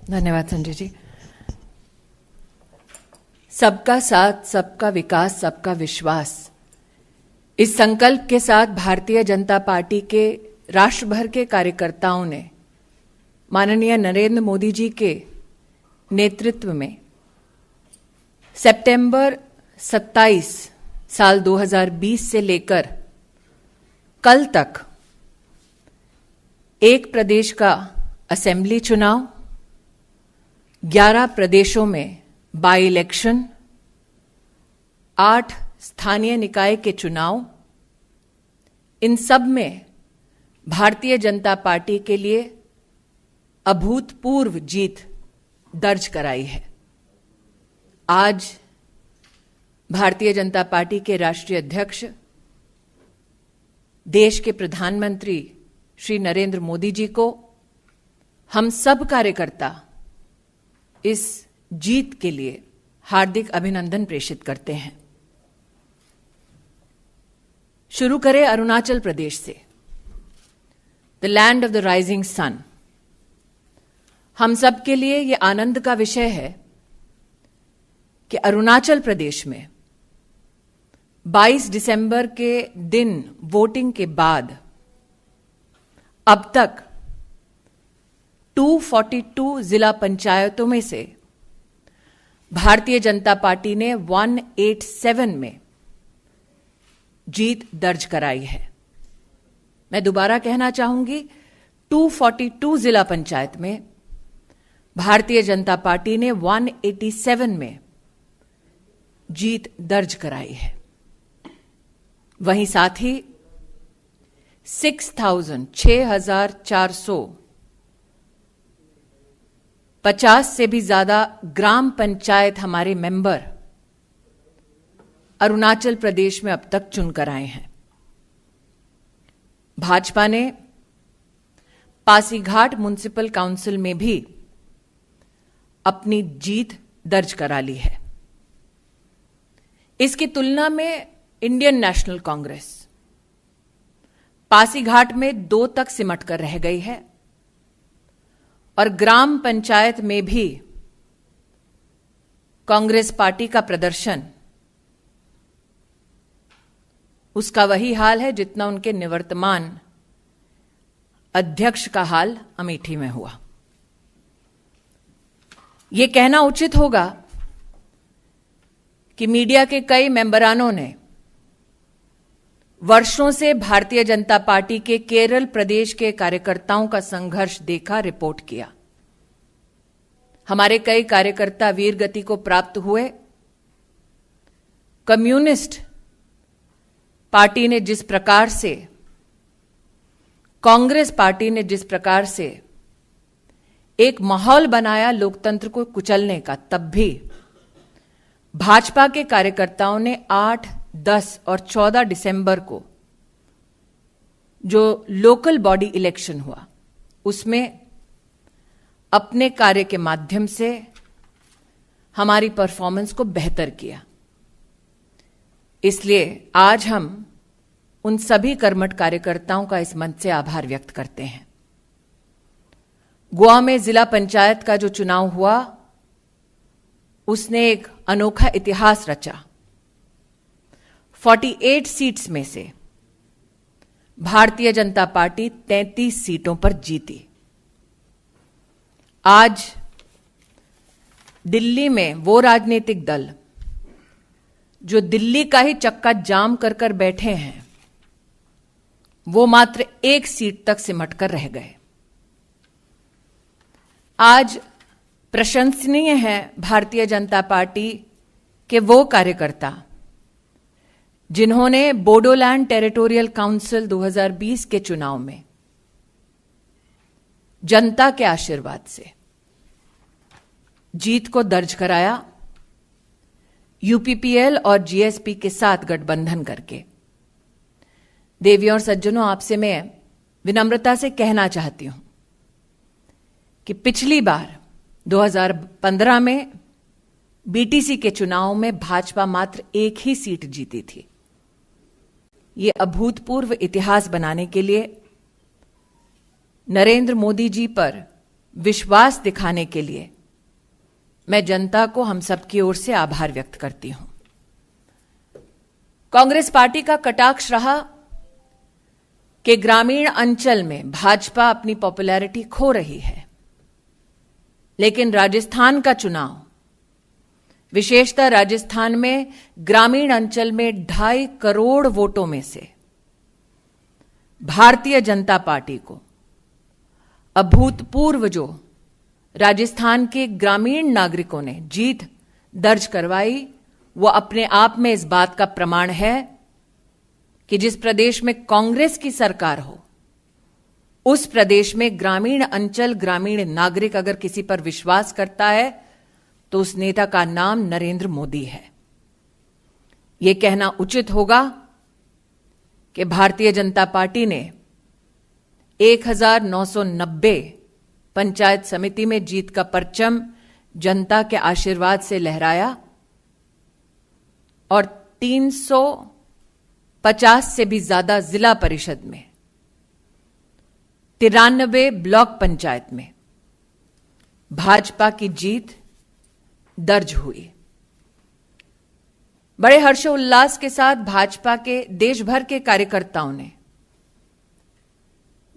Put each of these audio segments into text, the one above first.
धन्यवाद संजय जी। सबका साथ, सबका विकास, सबका विश्वास, इस संकल्प के साथ भारतीय जनता पार्टी के राष्ट्र भर के कार्यकर्ताओं ने माननीय नरेंद्र मोदी जी के नेतृत्व में सितंबर 27 साल 2020 से लेकर कल तक एक प्रदेश का असेंबली चुनाव, 11 प्रदेशों में बाई इलेक्शन, 8 स्थानीय निकाय के चुनाव, इन सब में भारतीय जनता पार्टी के लिए अभूतपूर्व जीत दर्ज कराई है। आज भारतीय जनता पार्टी के राष्ट्रीय अध्यक्ष, देश के प्रधानमंत्री श्री नरेंद्र मोदी जी को हम सब कार्यकर्ता इस जीत के लिए हार्दिक अभिनंदन प्रेषित करते हैं। शुरू करें अरुणाचल प्रदेश से, the land of the rising sun. हम सब के लिए यह आनंद का विषय है कि अरुणाचल प्रदेश में 22 दिसंबर के दिन वोटिंग के बाद अब तक 242 जिला पंचायतों में से भारतीय जनता पार्टी ने 187 में जीत दर्ज कराई है। मैं दोबारा कहना चाहूंगी, 242 जिला पंचायत में भारतीय जनता पार्टी ने 187 में जीत दर्ज कराई है। वहीं साथ ही 6,450 से भी ज्यादा ग्राम पंचायत हमारे मेंबर अरुणाचल प्रदेश में अब तक चुनकर आए हैं। भाजपा ने पासीघाट म्युनिसिपल काउंसिल में भी अपनी जीत दर्ज करा ली है। इसकी तुलना में इंडियन नेशनल कांग्रेस पासीघाट में 2 तक सिमट कर रह गई है और ग्राम पंचायत में भी कांग्रेस पार्टी का प्रदर्शन उसका वही हाल है जितना उनके निवर्तमान अध्यक्ष का हाल अमेठी में हुआ। यह कहना उचित होगा कि मीडिया के कई मेंबरानों ने वर्षों से भारतीय जनता पार्टी के केरल प्रदेश के कार्यकर्ताओं का संघर्ष देखा, रिपोर्ट किया। हमारे कई कार्यकर्ता वीर गति को प्राप्त हुए। कम्युनिस्ट पार्टी ने जिस प्रकार से, कांग्रेस पार्टी ने जिस प्रकार से एक माहौल बनाया लोकतंत्र को कुचलने का, तब भी भाजपा के कार्यकर्ताओं ने 8, 10 और 14 दिसंबर को जो लोकल बॉडी इलेक्शन हुआ उसमें अपने कार्य के माध्यम से हमारी परफॉर्मेंस को बेहतर किया। इसलिए आज हम उन सभी कर्मठ कार्यकर्ताओं का इस मंच से आभार व्यक्त करते हैं। गोवा में जिला पंचायत का जो चुनाव हुआ उसने एक अनोखा इतिहास रचा। 48 सीट्स में से भारतीय जनता पार्टी 33 सीटों पर जीती। आज दिल्ली में वो राजनीतिक दल जो दिल्ली का ही चक्का जाम कर कर बैठे हैं, वो मात्र 1 सीट तक सिमट कर रह गए। आज प्रशंसनीय है भारतीय जनता पार्टी के वो कार्यकर्ता जिन्होंने बोडोलैंड टेरिटोरियल काउंसिल 2020 के चुनाव में जनता के आशीर्वाद से जीत को दर्ज कराया, यूपीपीएल और जीएसपी के साथ गठबंधन करके। देवियों और सज्जनों, आपसे मैं विनम्रता से कहना चाहती हूं कि पिछली बार 2015 में बीटीसी के चुनाव में भाजपा मात्र 1 ही सीट जीती थी। ये अभूतपूर्व इतिहास बनाने के लिए नरेंद्र मोदी जी पर विश्वास दिखाने के लिए मैं जनता को हम सब की ओर से आभार व्यक्त करती हूं। कांग्रेस पार्टी का कटाक्ष रहा कि ग्रामीण अंचल में भाजपा अपनी पॉपुलैरिटी खो रही है, लेकिन राजस्थान का चुनाव, विशेषतः राजस्थान में ग्रामीण अंचल में 2.5 करोड़ वोटों में से भारतीय जनता पार्टी को अभूतपूर्व जो राजस्थान के ग्रामीण नागरिकों ने जीत दर्ज करवाई, वो अपने आप में इस बात का प्रमाण है कि जिस प्रदेश में कांग्रेस की सरकार हो, उस प्रदेश में ग्रामीण अंचल, ग्रामीण नागरिक अगर किसी पर विश्वास करता है तो उस नेता का नाम नरेंद्र मोदी है। यह कहना उचित होगा कि भारतीय जनता पार्टी ने 1990 पंचायत समिति में जीत का परचम जनता के आशीर्वाद से लहराया और 350 से भी ज्यादा जिला परिषद में, 93 ब्लॉक पंचायत में भाजपा की जीत दर्ज हुई। बड़े हर्षोल्लास के साथ भाजपा के देश भर के कार्यकर्ताओं ने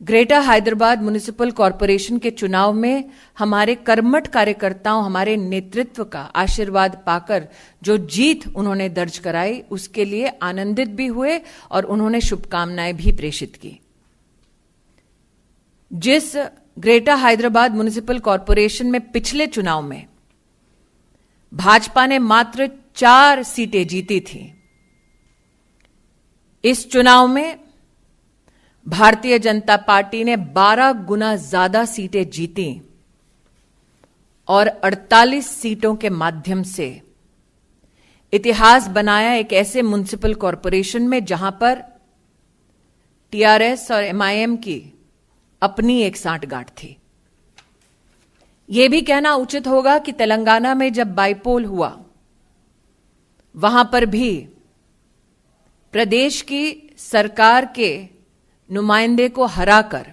ग्रेटर हैदराबाद म्युनिसिपल कॉरपोरेशन के चुनाव में हमारे कर्मठ कार्यकर्ताओं, हमारे नेतृत्व का आशीर्वाद पाकर जो जीत उन्होंने दर्ज कराई, उसके लिए आनंदित भी हुए और उन्होंने शुभकामनाएं भी प्रेषित की। जिस ग्रेटर हैदराबाद म्युनिसिपल कॉरपोरेशन में पिछले चुनाव में भाजपा ने मात्र 4 सीटें जीती थी, इस चुनाव में भारतीय जनता पार्टी ने 12 गुना ज्यादा सीटें जीती और 48 सीटों के माध्यम से इतिहास बनाया एक ऐसे म्युनिसिपल कॉरपोरेशन में जहां पर टीआरएस और एमआईएम की अपनी एक सांठगांठ थी। यह भी कहना उचित होगा कि तेलंगाना में जब बाईपोल हुआ, वहां पर भी प्रदेश की सरकार के नुमाइंदे को हराकर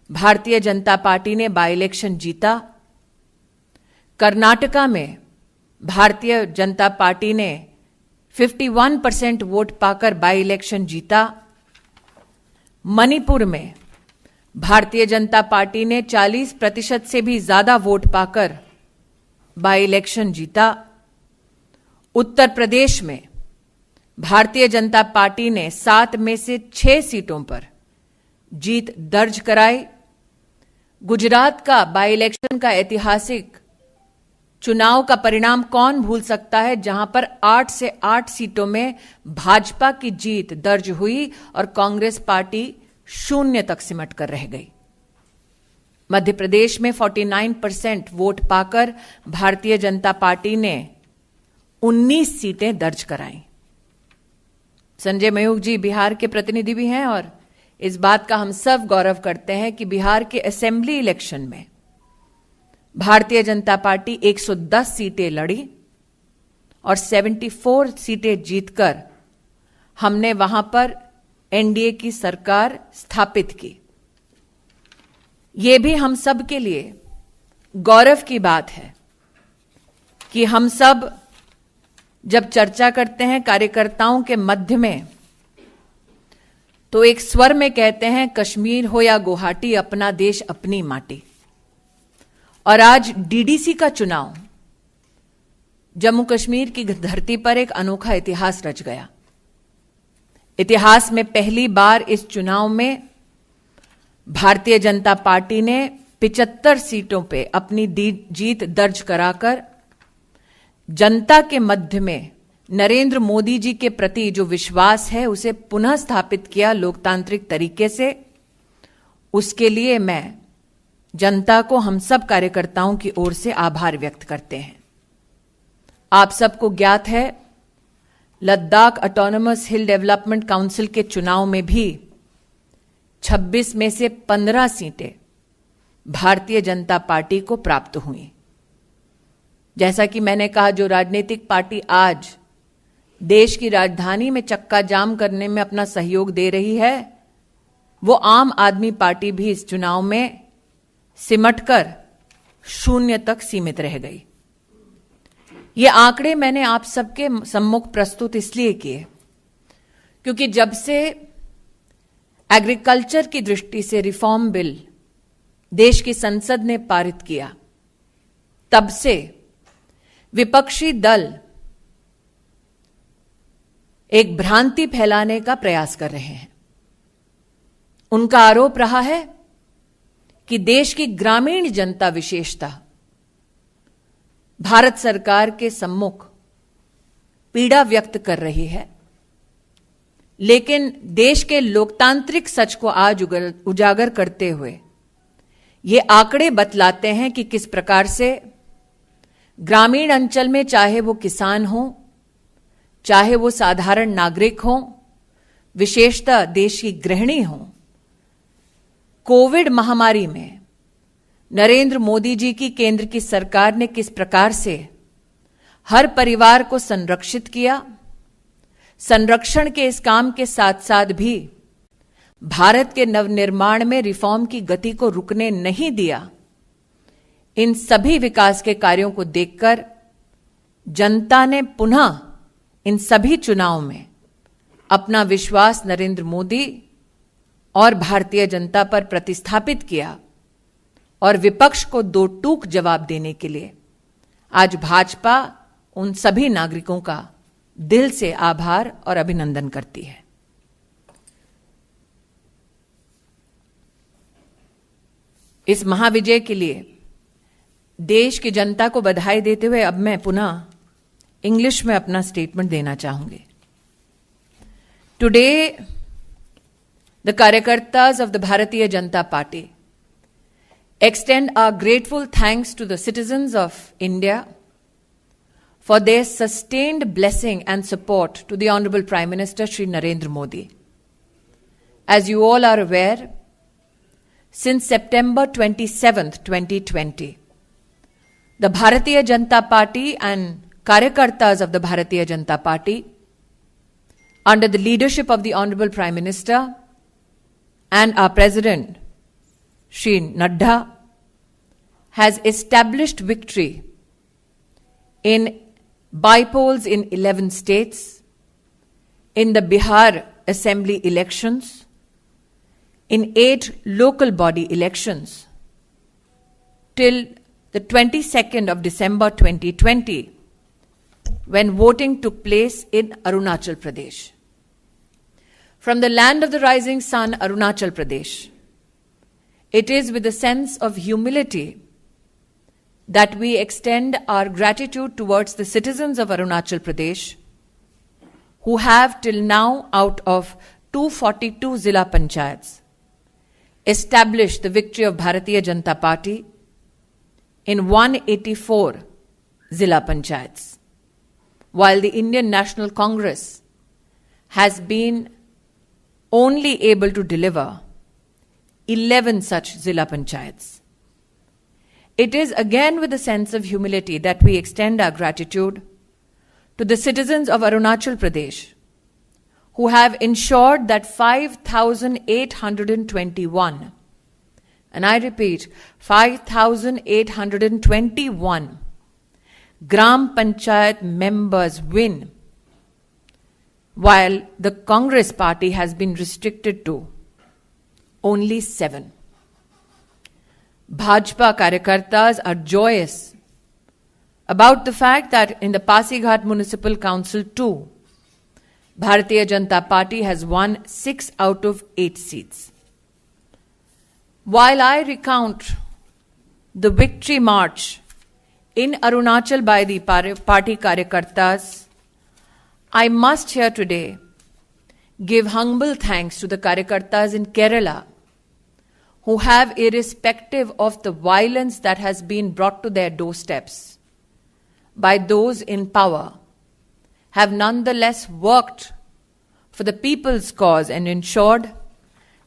भारतीय जनता पार्टी ने बाई इलेक्शन जीता। कर्नाटका में भारतीय जनता पार्टी ने 51% वोट पाकर बाई इलेक्शन जीता। मणिपुर में भारतीय जनता पार्टी ने 40% से भी ज्यादा वोट पाकर बाई इलेक्शन जीता। उत्तर प्रदेश में भारतीय जनता पार्टी ने 7 में से 6 सीटों पर जीत दर्ज कराई। गुजरात का बाई इलेक्शन का ऐतिहासिक चुनाव का परिणाम कौन भूल सकता है, जहां पर 8 से 8 सीटों में भाजपा की जीत दर्ज हुई और कांग्रेस पार्टी 0 तक सिमट कर रह गई। मध्य प्रदेश में 49% वोट पाकर भारतीय जनता पार्टी ने 19 सीटें दर्ज कराई। संजय मयूख जी बिहार के प्रतिनिधि भी हैं और इस बात का हम सब गौरव करते हैं कि बिहार के असेंबली इलेक्शन में भारतीय जनता पार्टी 110 सीटें लड़ी और 74 सीटें जीतकर हमने वहां पर एनडीए की सरकार स्थापित की। यह भी हम सब के लिए गौरव की बात है कि हम सब जब चर्चा करते हैं कार्यकर्ताओं के मध्य में, तो एक स्वर में कहते हैं कश्मीर हो या गुवाहाटी, अपना देश अपनी माटी। और आज डीडीसी का चुनाव जम्मू कश्मीर की धरती पर एक अनोखा इतिहास रच गया। इतिहास में पहली बार इस चुनाव में भारतीय जनता पार्टी ने 75 सीटों पे अपनी जीत दर्ज कराकर जनता के मध्य में नरेंद्र मोदी जी के प्रति जो विश्वास है उसे पुनः स्थापित किया लोकतांत्रिक तरीके से। उसके लिए मैं जनता को, हम सब कार्यकर्ताओं की ओर से आभार व्यक्त करते हैं। आप सबको ज्ञात है, लद्दाख ऑटोनोमस हिल डेवलपमेंट काउंसिल के चुनाव में भी 26 में से 15 सीटें भारतीय जनता पार्टी को प्राप्त हुई। जैसा कि मैंने कहा, जो राजनीतिक पार्टी आज देश की राजधानी में चक्का जाम करने में अपना सहयोग दे रही है, वो आम आदमी पार्टी भी इस चुनाव में सिमटकर शून्य तक सीमित रह गई। ये आंकड़े मैंने आप सबके सम्मुख प्रस्तुत इसलिए किए क्योंकि जब से एग्रीकल्चर की दृष्टि से रिफॉर्म बिल देश की संसद ने पारित किया, तब से विपक्षी दल एक भ्रांति फैलाने का प्रयास कर रहे हैं। उनका आरोप रहा है कि देश की ग्रामीण जनता विशेषतः भारत सरकार के सम्मुख पीड़ा व्यक्त कर रही है, लेकिन देश के लोकतांत्रिक सच को आज उजागर करते हुए ये आंकड़े बतलाते हैं कि किस प्रकार से ग्रामीण अंचल में, चाहे वो किसान हो, चाहे वो साधारण नागरिक हो, विशेषतः देश की गृहिणी हो, कोविड महामारी में नरेंद्र मोदी जी की केंद्र की सरकार ने किस प्रकार से हर परिवार को संरक्षित किया। संरक्षण के इस काम के साथ साथ भी भारत के नवनिर्माण में रिफॉर्म की गति को रुकने नहीं दिया। इन सभी विकास के कार्यों को देखकर जनता ने पुनः इन सभी चुनावों में अपना विश्वास नरेंद्र मोदी और भारतीय जनता पर प्रतिस्थापित किया और विपक्ष को दो टूक जवाब देने के लिए आज भाजपा उन सभी नागरिकों का दिल से आभार और अभिनंदन करती है। इस महाविजय के लिए देश की जनता को बधाई देते हुए अब मैं पुनः इंग्लिश में अपना स्टेटमेंट देना चाहूंगी। Today the Karyakartas of the Bharatiya Janata Party extend our grateful thanks to the citizens of India for their sustained blessing and support to the Honorable Prime Minister Shri Narendra Modi. As you all are aware, since September 27th, 2020, the Bharatiya Janata Party and Karyakartas of the Bharatiya Janata Party, under the leadership of the Honorable Prime Minister and our President, Shri Nadda, has established victory in by-polls in 11 states, in the Bihar Assembly elections, in 8 local body elections, till the 22nd of December 2020, when voting took place in Arunachal Pradesh. From the land of the rising sun, Arunachal Pradesh, it is with a sense of humility that we extend our gratitude towards the citizens of Arunachal Pradesh who have till now, out of 242 Zilla Panchayats, established the victory of Bharatiya Janata Party in 184 Zilla Panchayats, while the Indian National Congress has been only able to deliver 11 such Zilla Panchayats. It is again with a sense of humility that we extend our gratitude to the citizens of Arunachal Pradesh who have ensured that 5,821, and I repeat, 5,821 Gram Panchayat members win, while the Congress party has been restricted to only 7. Bhajpa Karyakartas are joyous about the fact that in the Pasighat Municipal Council too, Bharatiya Janata Party has won 6 out of 8 seats. While I recount the victory march in Arunachal by the party Karyakartas, I must here today give humble thanks to the Karyakartas in Kerala who have, irrespective of the violence that has been brought to their doorsteps by those in power, have nonetheless worked for the people's cause and ensured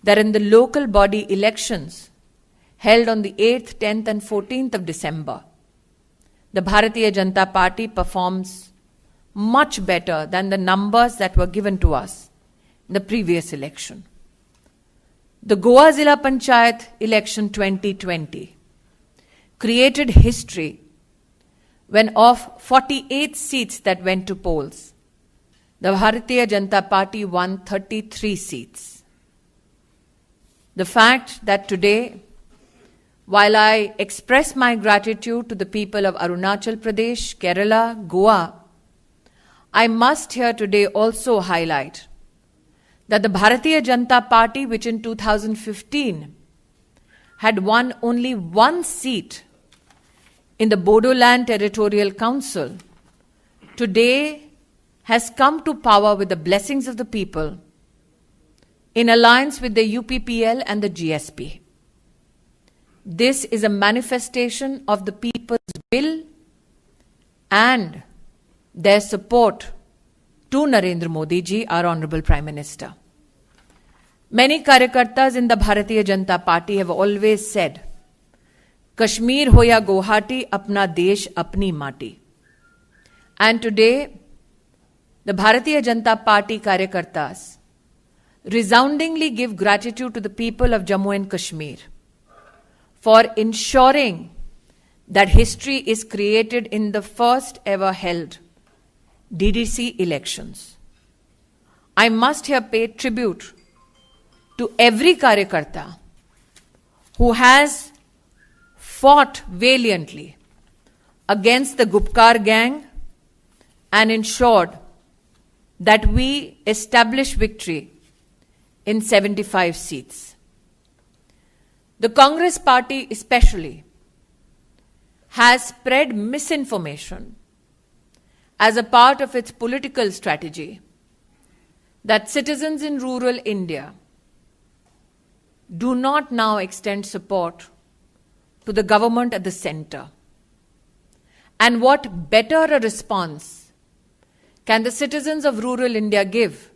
that in the local body elections held on the 8th, 10th and 14th of December, the Bharatiya Janata Party performs much better than the numbers that were given to us in the previous election. The Goa Zilla Panchayat election 2020 created history when of 48 seats that went to polls, the Bharatiya Janata Party won 33 seats. The fact that today, while I express my gratitude to the people of Arunachal Pradesh, Kerala, Goa, I must here today also highlight that the Bharatiya Janata Party, which in 2015 had won only one seat in the Bodoland Territorial Council, today has come to power with the blessings of the people in alliance with the UPPL and the GSP. This is a manifestation of the people's will and their support to Narendra Modi ji, our Honorable Prime Minister. Many Karyakartas in the Bharatiya Janata Party have always said, Kashmir ho ya Guwahati, apna desh, apni mati. And today, the Bharatiya Janata Party Karyakartas resoundingly give gratitude to the people of Jammu and Kashmir for ensuring that history is created in the first ever held DDC elections. I must here pay tribute to every Karyakarta who has fought valiantly against the Gupkar gang and ensured that we establish victory in 75 seats. The Congress party especially has spread misinformation as a part of its political strategy that citizens in rural India do not now extend support to the government at the center. And what better a response can the citizens of rural India give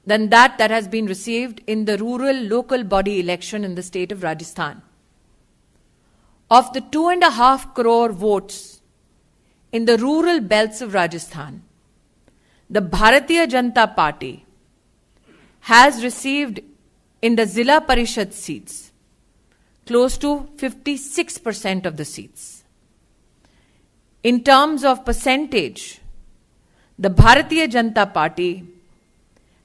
than that has been received in the rural local body election in the state of Rajasthan? Of the 2.5 crore votes in the rural belts of Rajasthan, the Bharatiya Janata Party has received in the Zilla Parishad seats close to 56% of the seats. In terms of percentage, the Bharatiya Janata Party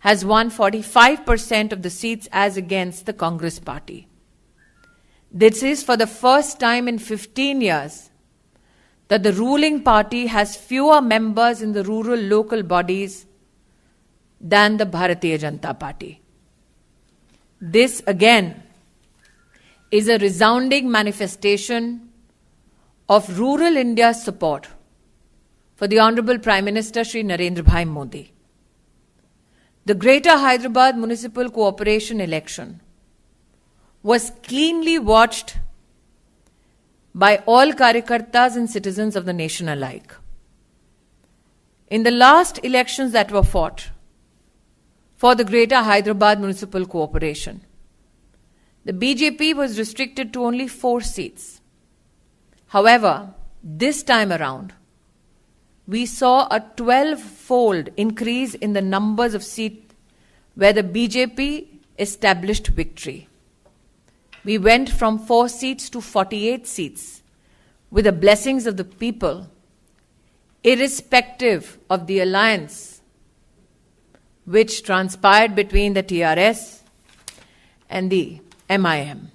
has won 45% of the seats as against the Congress party. This is for the first time in 15 years that the ruling party has fewer members in the rural local bodies than the Bharatiya Janata Party. This again is a resounding manifestation of rural India's support for the Honorable Prime Minister Shri Narendra Bhai Modi. The Greater Hyderabad Municipal Corporation election was keenly watched by all Karyakartas and citizens of the nation alike. In the last elections that were fought for the Greater Hyderabad Municipal Corporation, the BJP was restricted to only 4 seats. However, this time around, we saw a 12-fold increase in the numbers of seats where the BJP established victory. We went from 4 seats to 48 seats with the blessings of the people, irrespective of the alliance which transpired between the TRS and the MIM.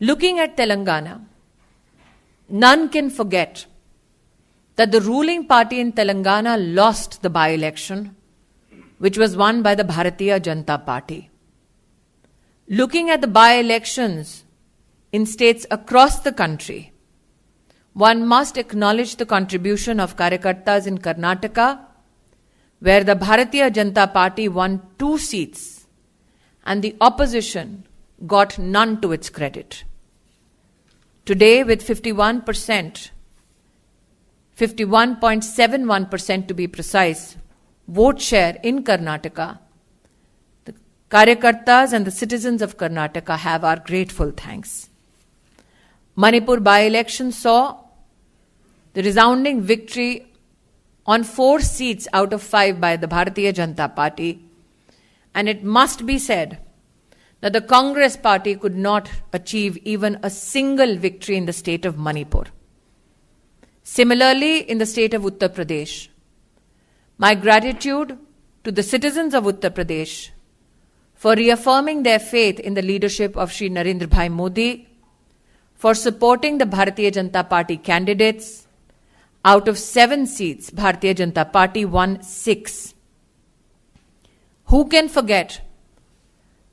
Looking at Telangana, none can forget that the ruling party in Telangana lost the by-election, which was won by the Bharatiya Janata Party. Looking at the by-elections in states across the country, one must acknowledge the contribution of Karyakartas in Karnataka, where the Bharatiya Janata Party won 2 seats and the opposition got none to its credit. Today, with 51.71% to be precise, vote share in Karnataka, the Karyakartas and the citizens of Karnataka have our grateful thanks. Manipur by-election saw the resounding victory on 4 seats out of 5 by the Bharatiya Janata Party, and it must be said that the Congress party could not achieve even a single victory in the state of Manipur. Similarly, in the state of Uttar Pradesh, my gratitude to the citizens of Uttar Pradesh for reaffirming their faith in the leadership of Shri Narendra Bhai Modi, for supporting the Bharatiya Janata Party candidates. Out of 7 seats, Bharatiya Janata Party won 6. Who can forget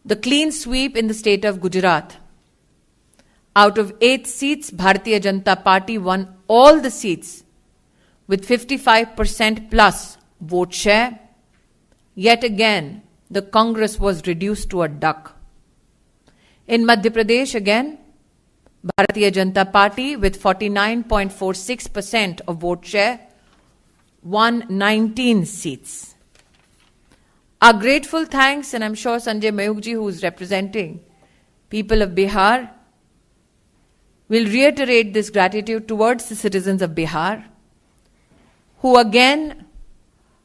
the clean sweep in the state of Gujarat? Out of 8 seats, Bharatiya Janata Party won all the seats with 55% plus vote share. Yet again, the Congress was reduced to a duck. In Madhya Pradesh, again, Bharatiya Janata Party with 49.46% of vote share won 19 seats. Our grateful thanks, and I'm sure Sanjay Mayukji, who is representing people of Bihar, will reiterate this gratitude towards the citizens of Bihar, who again,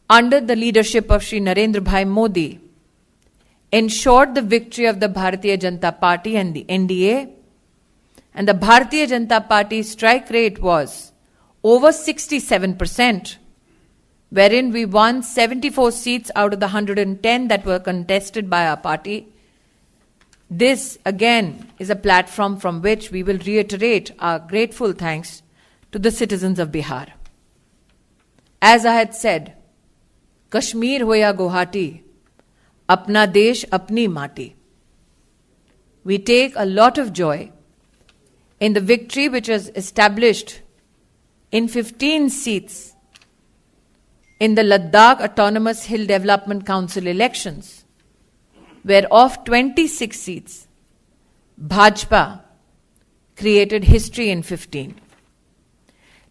under the leadership of Shri Narendra Bhai Modi, ensured the victory of the Bharatiya Janata Party and the NDA, and the Bharatiya Janata Party strike rate was over 67%, wherein we won 74 seats out of the 110 that were contested by our party. This, again, is a platform from which we will reiterate our grateful thanks to the citizens of Bihar. As I had said, Kashmir ho ya Guwahati, apna desh apni mati. We take a lot of joy in the victory which was established in 15 seats in the Ladakh Autonomous Hill Development Council elections, where of 26 seats, Bhajpa created history in 15.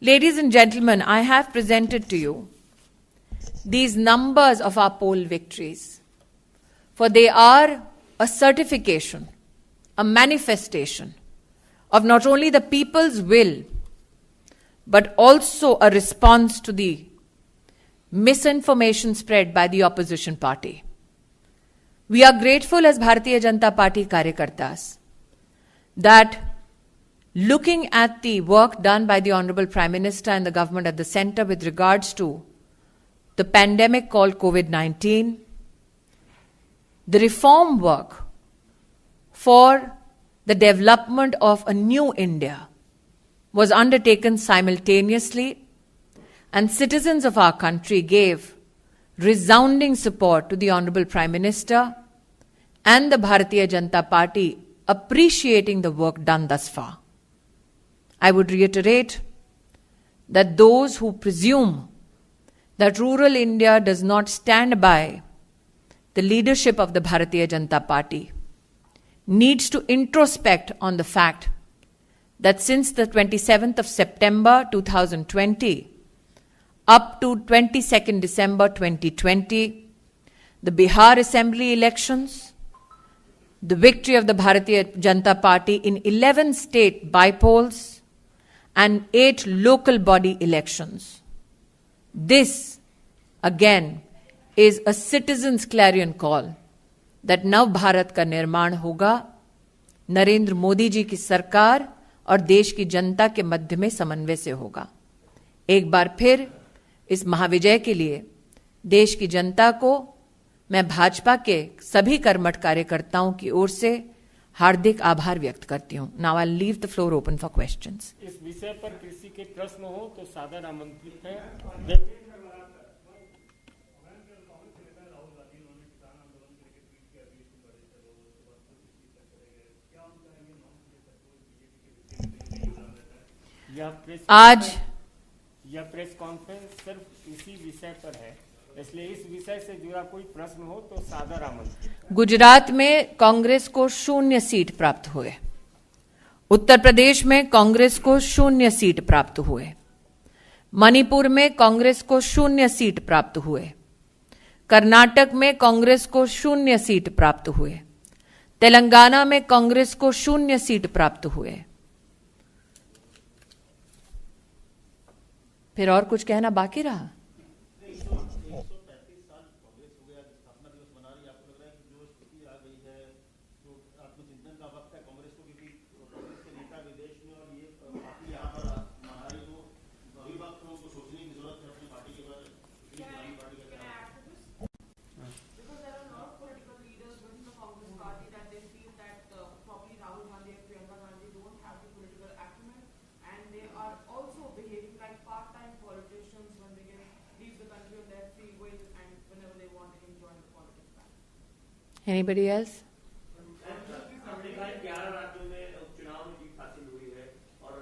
Ladies and gentlemen, I have presented to you these numbers of our poll victories, for they are a certification, a manifestation of not only the people's will, but also a response to the misinformation spread by the opposition party. We are grateful as Bharatiya Janata Party Karyakartas that looking at the work done by the Honorable Prime Minister and the government at the center with regards to the pandemic called COVID-19, the reform work for the development of a new India was undertaken simultaneously, and citizens of our country gave resounding support to the Honorable Prime Minister and the Bharatiya Janata Party, appreciating the work done thus far. I would reiterate that those who presume that rural India does not stand by the leadership of the Bharatiya Janata Party needs to introspect on the fact that since the 27th of September 2020 up to 22nd December 2020, the Bihar Assembly elections, the victory of the Bharatiya Janata Party in 11 state bypolls and 8 local body elections. This, again, is a citizen's clarion call that Nav Bharat का निर्माण होगा नरेंद्र मोदी जी की सरकार और देश की जनता के मध्य में समन्वय से होगा। एक बार फिर इस महाविजय के लिए देश की जनता को मैं भाजपा के सभी कर्मठ कार्यकर्ताओं की ओर से हार्दिक आभार व्यक्त करती हूं। Now I leave the floor open for questions. इस विषय पर किसी के प्रश्न हो तो सादर आमंत्रित है। आज यह प्रेस कॉन्फ्रेंस सिर्फ इसी विषय पर है, इसलिए इस विषय से जुड़ा कोई प्रश्न हो तो सादर आमंत्रित। गुजरात में कांग्रेस को 0 सीट प्राप्त हुए, उत्तर प्रदेश में कांग्रेस को 0 सीट प्राप्त हुए, मणिपुर में कांग्रेस को 0 सीट प्राप्त हुए, कर्नाटक में कांग्रेस को 0 सीट प्राप्त हुए, तेलंगाना में कांग्रेस को 0 सीट प्राप्त हुए। फिर और कुछ कहना बाकी रहा? Anybody else? 11 राज्यों में उपचुनाव में जीत हासिल हुई है और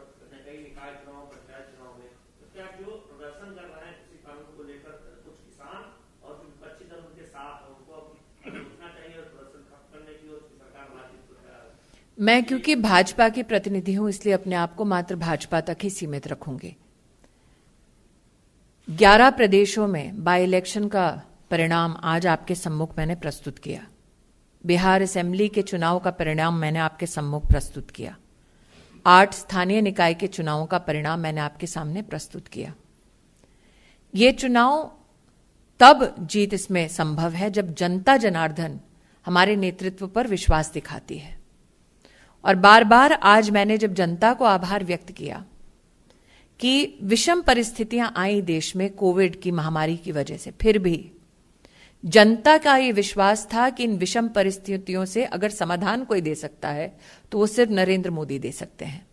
कई निकाय चुनाव, पंचायत चुनाव में, तो क्या जो प्रदर्शन कर रहे हैं कृषि कानून को लेकर कुछ किसान और जो विपक्षी दल उनके साथ हैं, उनको अब सोचना चाहिए और प्रदर्शन खत्म करने की और सरकार बातचीत को तैयार है? मैं क्योंकि भाजपा की प्रतिनिधि हूं इसलिए अपने आप को मात्र भाजपा तक ही सीमित रखूंगी। 11 प्रदेशों में बाई इलेक्शन का परिणाम आज आपके सम्मुख मैंने प्रस्तुत किया। बिहार असेंबली के चुनाव का परिणाम मैंने आपके सम्मुख प्रस्तुत किया। 8 स्थानीय निकाय के चुनावों का परिणाम मैंने आपके सामने प्रस्तुत किया। ये चुनाव तब जीत इसमें संभव है जब जनता जनार्दन हमारे नेतृत्व पर विश्वास दिखाती है। और बार बार आज मैंने जब जनता को आभार व्यक्त किया कि विषम परिस्थितियां आई देश में कोविड की महामारी की वजह से, फिर भी जनता का ये विश्वास था कि इन विषम परिस्थितियों से अगर समाधान कोई दे सकता है तो वो सिर्फ नरेंद्र मोदी दे सकते हैं।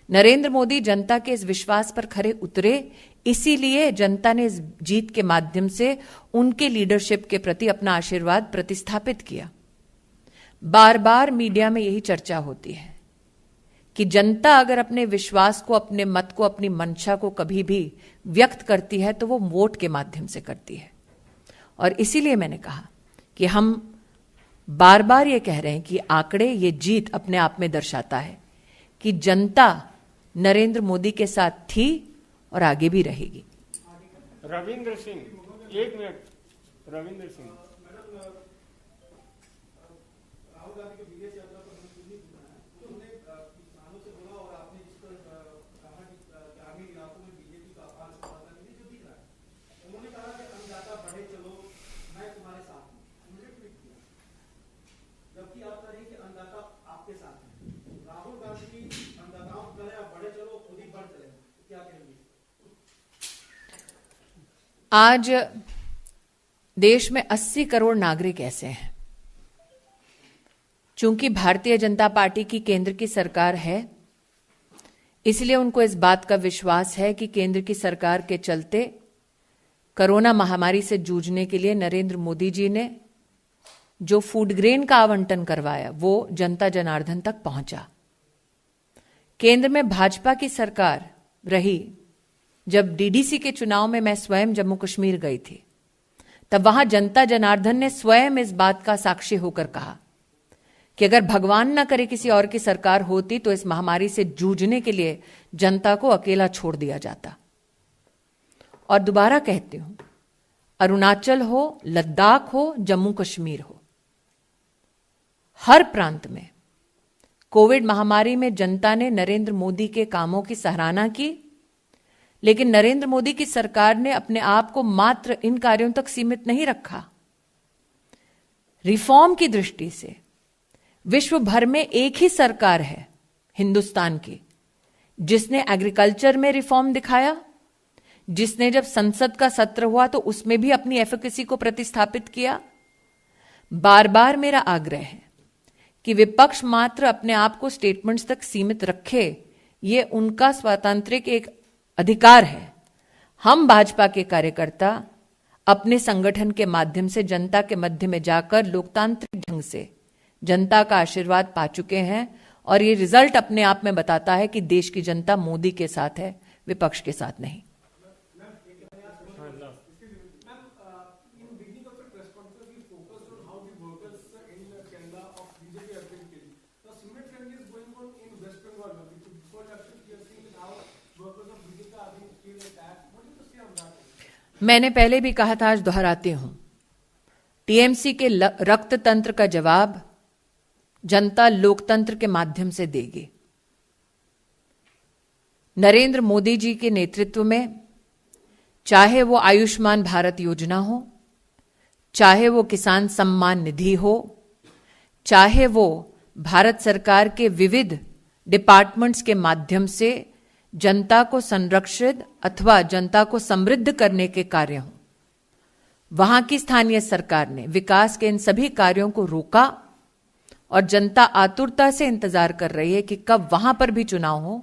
नरेंद्र मोदी जनता के इस विश्वास पर खरे उतरे, इसीलिए जनता ने इस जीत के माध्यम से उनके लीडरशिप के प्रति अपना आशीर्वाद प्रतिस्थापित किया। बार बार मीडिया में यही चर्चा होती है कि जनता अगर अपने विश्वास को, अपने मत को, अपनी मंशा को कभी भी व्यक्त करती है तो वो वोट के माध्यम से करती है। और इसीलिए मैंने कहा कि हम बार बार ये कह रहे हैं कि आंकड़े, ये जीत अपने आप में दर्शाता है कि जनता नरेंद्र मोदी के साथ थी और आगे भी रहेगी। रविंद्र सिंह, 1 मिनट। रविंद्र सिंह, आज देश में 80 करोड़ नागरिक ऐसे हैं, चूंकि भारतीय जनता पार्टी की केंद्र की सरकार है, इसलिए उनको इस बात का विश्वास है कि केंद्र की सरकार के चलते कोरोना महामारी से जूझने के लिए नरेंद्र मोदी जी ने जो फूड ग्रेन का आवंटन करवाया वो जनता जनार्दन तक पहुंचा। केंद्र में भाजपा की सरकार रही जब डीडीसी के चुनाव में मैं स्वयं जम्मू कश्मीर गई थी, तब वहां जनता जनार्दन ने स्वयं इस बात का साक्षी होकर कहा कि अगर भगवान ना करे किसी और की सरकार होती तो इस महामारी से जूझने के लिए जनता को अकेला छोड़ दिया जाता। और दोबारा कहती हूं, अरुणाचल हो, लद्दाख हो, जम्मू कश्मीर हो, हर प्रांत में कोविड महामारी में जनता ने नरेंद्र मोदी के कामों की सराहना की, लेकिन नरेंद्र मोदी की सरकार ने अपने आप को मात्र इन कार्यों तक सीमित नहीं रखा। रिफॉर्म की दृष्टि से विश्व भर में एक ही सरकार है हिंदुस्तान की जिसने एग्रीकल्चर में रिफॉर्म दिखाया, जिसने जब संसद का सत्र हुआ तो उसमें भी अपनी एफिकेसी को प्रतिस्थापित किया। बार बार मेरा आग्रह है कि विपक्ष मात्र अपने आप को स्टेटमेंट्स तक सीमित रखे, ये उनका स्वतंत्रिक एक अधिकार है। हम भाजपा के कार्यकर्ता अपने संगठन के माध्यम से जनता के मध्य में जाकर लोकतांत्रिक ढंग से जनता का आशीर्वाद पा चुके हैं और ये रिजल्ट अपने आप में बताता है कि देश की जनता मोदी के साथ है, विपक्ष के साथ नहीं। मैंने पहले भी कहा था, आज दोहराती हूं, टीएमसी के रक्त तंत्र का जवाब जनता लोकतंत्र के माध्यम से देगी। नरेंद्र मोदी जी के नेतृत्व में, चाहे वो आयुष्मान भारत योजना हो, चाहे वो किसान सम्मान निधि हो, चाहे वो भारत सरकार के विविध डिपार्टमेंट्स के माध्यम से जनता को संरक्षित अथवा जनता को समृद्ध करने के कार्य हों, वहां की स्थानीय सरकार ने विकास के इन सभी कार्यों को रोका और जनता आतुरता से इंतजार कर रही है कि कब वहां पर भी चुनाव हो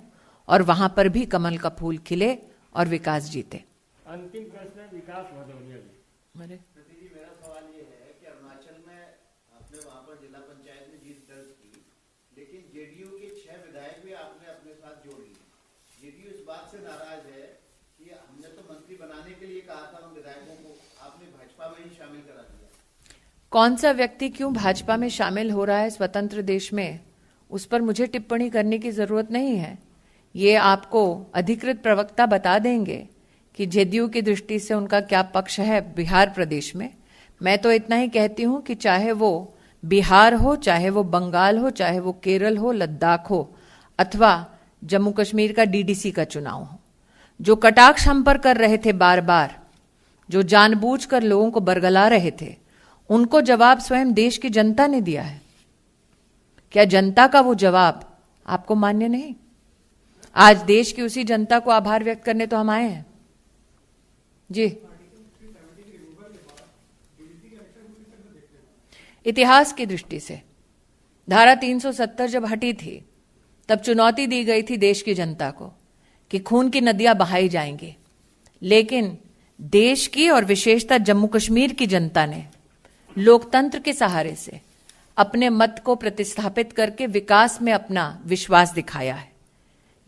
और वहां पर भी कमल का फूल खिले और विकास जीते। अंतिम प्रश्न है विकास भदौरिया जी। मेरा सवाल ये है कि अरुणाचल में आपने जेडीयू इस बात से नाराज है कि हमने तो मंत्री बनाने के लिए कहा था उन विधायकों को, आपने भाजपा में ही शामिल करा दिया। कौन सा व्यक्ति क्यों भाजपा में शामिल हो रहा है स्वतंत्र देश में, उस पर मुझे टिप्पणी करने की जरूरत नहीं है। ये आपको अधिकृत प्रवक्ता बता देंगे कि जेडीयू की दृष्टि से उनका क्या पक्ष है बिहार प्रदेश में। मैं तो इतना ही कहती हूं कि चाहे वो बिहार हो, चाहे वो बंगाल हो, चाहे वो केरल हो, लद्दाख हो, अथवा जम्मू कश्मीर का डीडीसी का चुनाव हो, जो कटाक्ष हम पर कर रहे थे बार बार, जो जानबूझकर लोगों को बरगला रहे थे, उनको जवाब स्वयं देश की जनता ने दिया है। क्या जनता का वो जवाब आपको मान्य नहीं? आज देश की उसी जनता को आभार व्यक्त करने तो हम आए हैं जी। इतिहास की दृष्टि से धारा 370 जब हटी थी तब चुनौती दी गई थी देश की जनता को कि खून की नदियां बहाई जाएंगी, लेकिन देश की और विशेषतः जम्मू कश्मीर की जनता ने लोकतंत्र के सहारे से अपने मत को प्रतिस्थापित करके विकास में अपना विश्वास दिखाया है।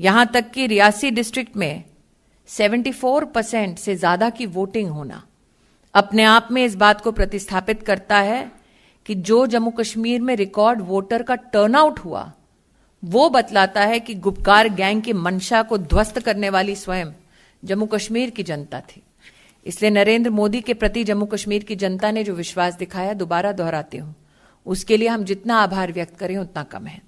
यहां तक कि रियासी डिस्ट्रिक्ट में 74% से ज्यादा की वोटिंग होना अपने आप में इस बात को प्रतिस्थापित करता है कि जो जम्मू कश्मीर में रिकॉर्ड वोटर का टर्नआउट हुआ वो बतलाता है कि गुपकार गैंग की मंशा को ध्वस्त करने वाली स्वयं जम्मू कश्मीर की जनता थी। इसलिए नरेंद्र मोदी के प्रति जम्मू कश्मीर की जनता ने जो विश्वास दिखाया, दोबारा दोहराती हूं, उसके लिए हम जितना आभार व्यक्त करें उतना कम है।